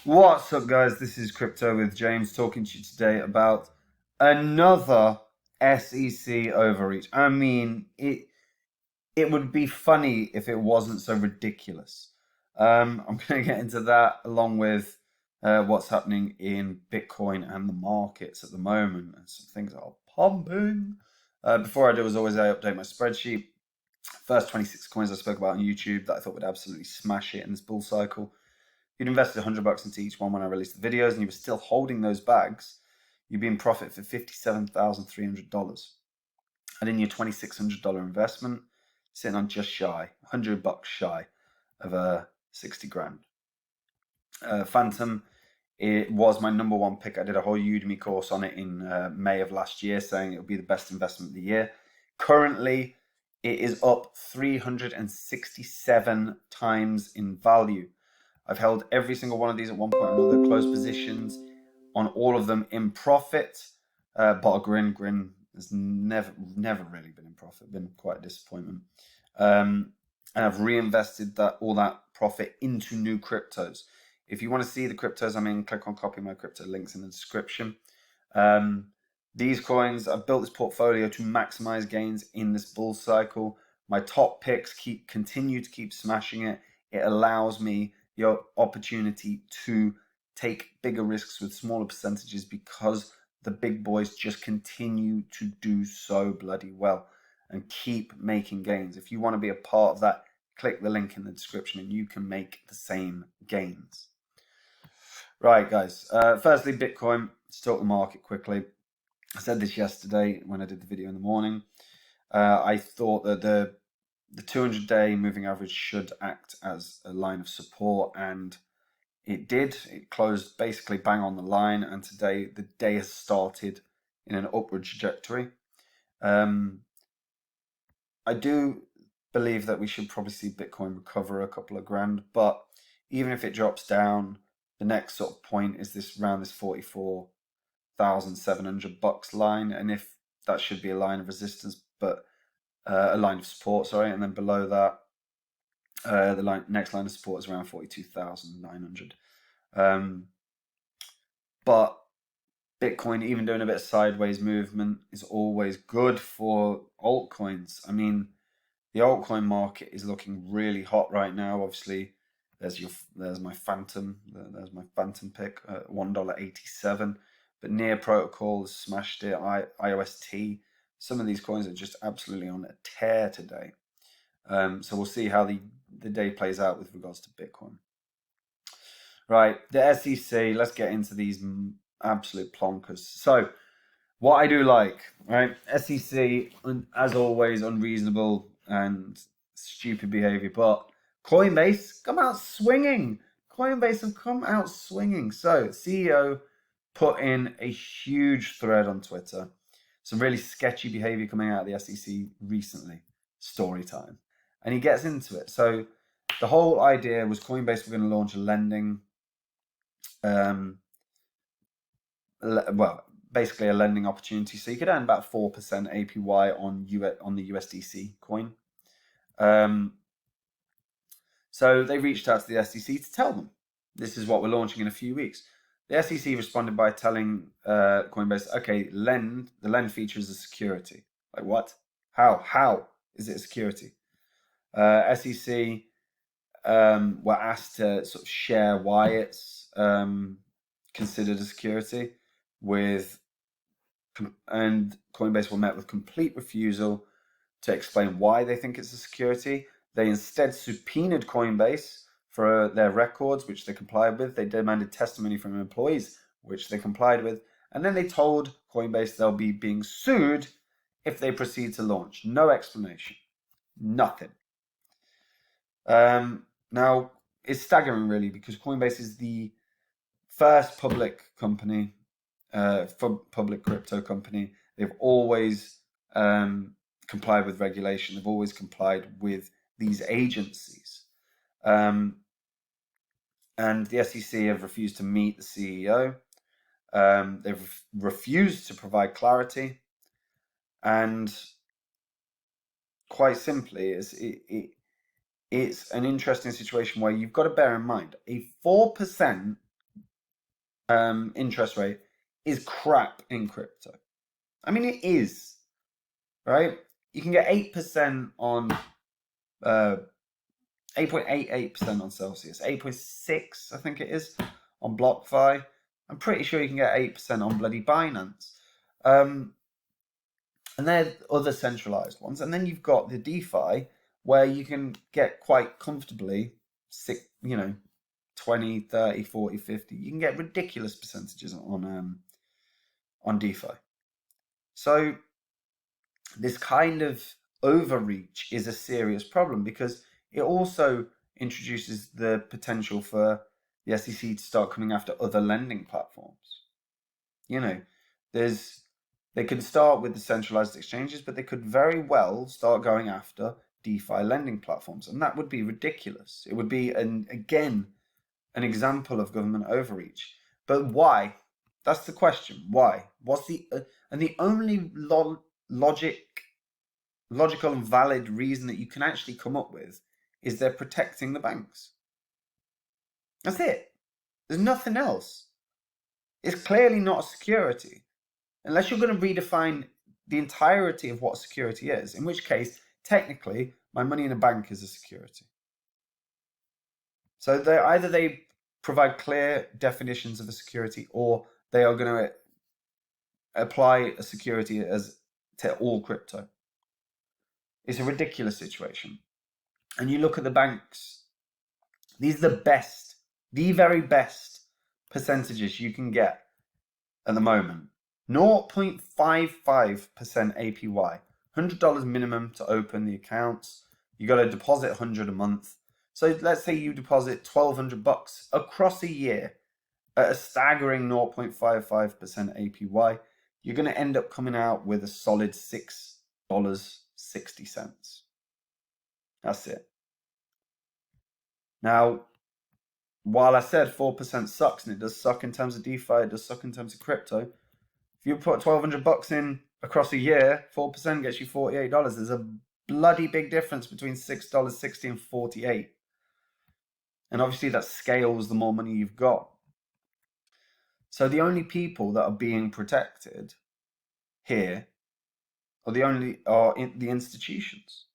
What's up, guys? This is Crypto with James talking to you today about another SEC overreach. I mean, it would be funny if it wasn't so ridiculous. I'm going to get into that along with what's happening in Bitcoin and the markets at the moment, and some things are pumping. Before I do, as always, I update my spreadsheet. First 26 coins I spoke about on YouTube that I thought would absolutely smash it in this bull cycle. You'd invested $100 into each one when I released the videos, and you were still holding those bags, you'd be in profit for $57,300. And in your $2,600 investment, sitting on just shy, $100 shy of 60 grand. Phantom, it was my number one pick. I did a whole Udemy course on it in May of last year, saying it would be the best investment of the year. Currently, it is up 367 times in value. I've held every single one of these at one point or another, closed positions on all of them in profit. But Grin has never really been in profit, been quite a disappointment. And I've reinvested all that profit into new cryptos. If you want to see the cryptos I'm in, click on copy my crypto, links in the description. These coins, I've built this portfolio to maximize gains in this bull cycle. My top picks continue to keep smashing it. It allows me the opportunity to take bigger risks with smaller percentages because the big boys just continue to do so bloody well and keep making gains. If you want to be a part of that, click the link in the description and you can make the same gains. Right, guys. Firstly, Bitcoin. Let's talk the market quickly. I said this yesterday when I did the video in the morning. I thought that the 200-day moving average should act as a line of support, and it did. It closed basically bang on the line, and today the day has started in an upward trajectory. I do believe that we should probably see Bitcoin recover a couple of grand, but even if it drops down, the next sort of point is this around this $44,700 line, and if that should be a line of resistance, but a line of support, sorry, and then below that, the next line of support is around 42,900. But Bitcoin, even doing a bit of sideways movement, is always good for altcoins. I mean, the altcoin market is looking really hot right now. Obviously, there's my Phantom. There's my Phantom pick at $1.87. But Near Protocol has smashed it. IOST. Some of these coins are just absolutely on a tear today. So we'll see how the day plays out with regards to Bitcoin. Right, the SEC, let's get into these absolute plonkers. So what I do like, right, SEC, as always, unreasonable and stupid behavior, but Coinbase come out swinging. Coinbase have come out swinging. So CEO put in a huge thread on Twitter. Some really sketchy behavior coming out of the SEC recently. Story time. And he gets into it. So the whole idea was Coinbase were going to launch a lending, basically a lending opportunity. So you could earn about 4% APY on the USDC coin. So they reached out to the SEC to tell them, this is what we're launching in a few weeks. The SEC responded by telling Coinbase, okay, the lend feature is a security. Like what? How is it a security? SEC were asked to sort of share why it's considered a security and Coinbase were met with complete refusal to explain why they think it's a security. They instead subpoenaed Coinbase for their records, which they complied with. They demanded testimony from employees, which they complied with. And then they told Coinbase they'll be being sued if they proceed to launch. No explanation. Nothing. Now, it's staggering, really, because Coinbase is the first public company, public crypto company. They've always complied with regulation. They've always complied with these agencies. And the SEC have refused to meet the CEO. They've refused to provide clarity. And quite simply, it's an interesting situation where you've got to bear in mind a 4% interest rate is crap in crypto. I mean, it is, right? You can get 8% on 8.88% on Celsius, 8.6 I think it is on BlockFi. I'm pretty sure you can get 8% on bloody Binance. And they're other centralized ones. And then you've got the DeFi where you can get quite comfortably 20, 30, 40, 50. You can get ridiculous percentages on DeFi. So this kind of overreach is a serious problem because it also introduces the potential for the SEC to start coming after other lending platforms. They can start with the centralized exchanges, but they could very well start going after DeFi lending platforms, and that would be ridiculous. It would be again an example of government overreach. But why? That's the question. Why? What's the and the only logical and valid reason that you can actually come up with is they're protecting the banks. That's it. There's nothing else. It's clearly not a security. Unless you're going to redefine the entirety of what security is, in which case, technically, my money in a bank is a security. So either they provide clear definitions of a security, or they are going to apply a security to all crypto. It's a ridiculous situation. And you look at the banks, these are the very best percentages you can get at the moment. 0.55% APY, $100 minimum to open the accounts. You got to deposit $100 a month. So let's say you deposit $1,200 across a year at a staggering 0.55% APY. You're going to end up coming out with a solid $6.60. That's it. Now, while I said 4% sucks, and it does suck in terms of DeFi, it does suck in terms of crypto. If you put $1,200 in across a year, 4% gets you $48. There's a bloody big difference between $6.60 and $48. And obviously that scales the more money you've got. So the only people that are being protected here are the institutions.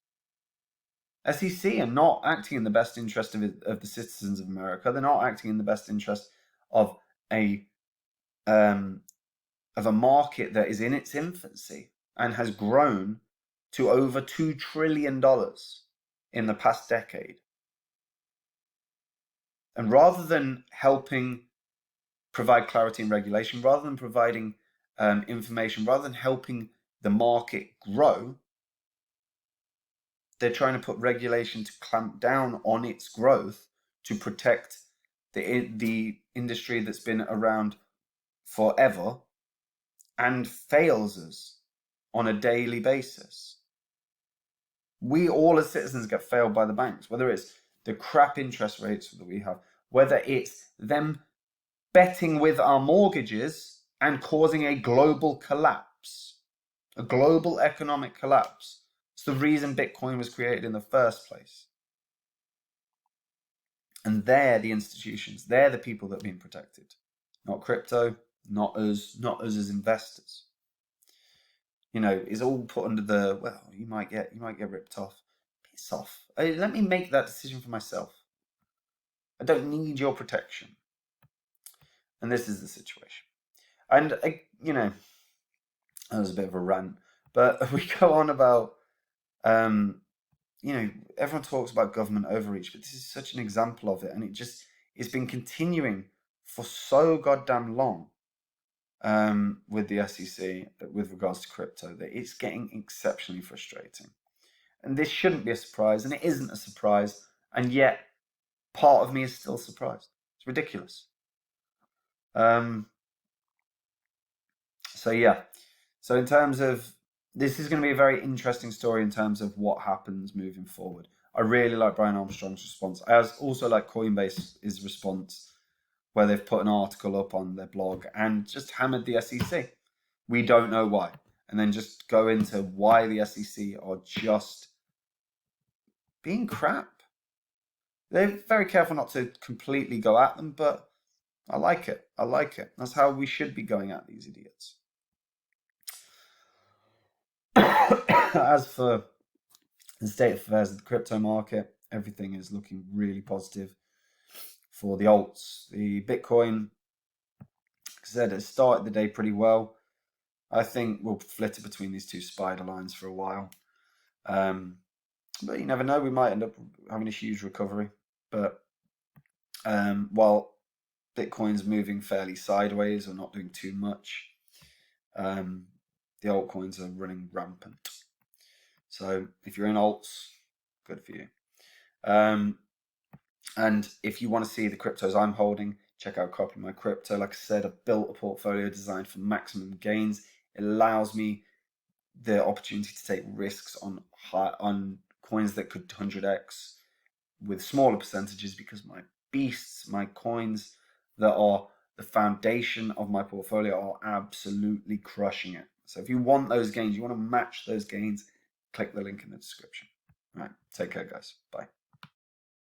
SEC are not acting in the best interest of the citizens of America. They're not acting in the best interest of a market that is in its infancy and has grown to over $2 trillion in the past decade. And rather than helping provide clarity and regulation, rather than providing information, rather than helping the market grow, they're trying to put regulation to clamp down on its growth to protect the industry that's been around forever and fails us on a daily basis. We all as citizens get failed by the banks, whether it's the crap interest rates that we have, whether it's them betting with our mortgages and causing a global collapse, a global economic collapse. It's the reason Bitcoin was created in the first place. And they're the institutions, they're the people that are being protected, not crypto, not us as investors. It's all put under the, well, you might get ripped off. Piss off. Let me make that decision for myself. I don't need your protection. And this is the situation. And that was a bit of a rant, but we go on about everyone talks about government overreach, but this is such an example of it, and it's been continuing for so goddamn long with the SEC with regards to crypto that it's getting exceptionally frustrating. And this shouldn't be a surprise, and it isn't a surprise, and yet part of me is still surprised. It's ridiculous. So in terms of, this is going to be a very interesting story in terms of what happens moving forward. I really like Brian Armstrong's response. I also like Coinbase's response, where they've put an article up on their blog and just hammered the SEC. We don't know why. And then just go into why the SEC are just being crap. They're very careful not to completely go at them, but I like it. I like it. That's how we should be going at these idiots. As for the state of affairs of the crypto market, everything is looking really positive for the alts. The Bitcoin, like I said, it started the day pretty well. I think we'll flitter between these two spider lines for a while. But you never know, we might end up having a huge recovery. But while Bitcoin's moving fairly sideways or not doing too much, the altcoins are running rampant. So if you're in alts, good for you. And if you want to see the cryptos I'm holding, check out Copy My Crypto. Like I said, I've built a portfolio designed for maximum gains. It allows me the opportunity to take risks on coins that could 100x with smaller percentages, because my beasts, my coins that are the foundation of my portfolio are absolutely crushing it. So if you want those gains, you want to match those gains, click the link in the description. All right, take care, guys. Bye.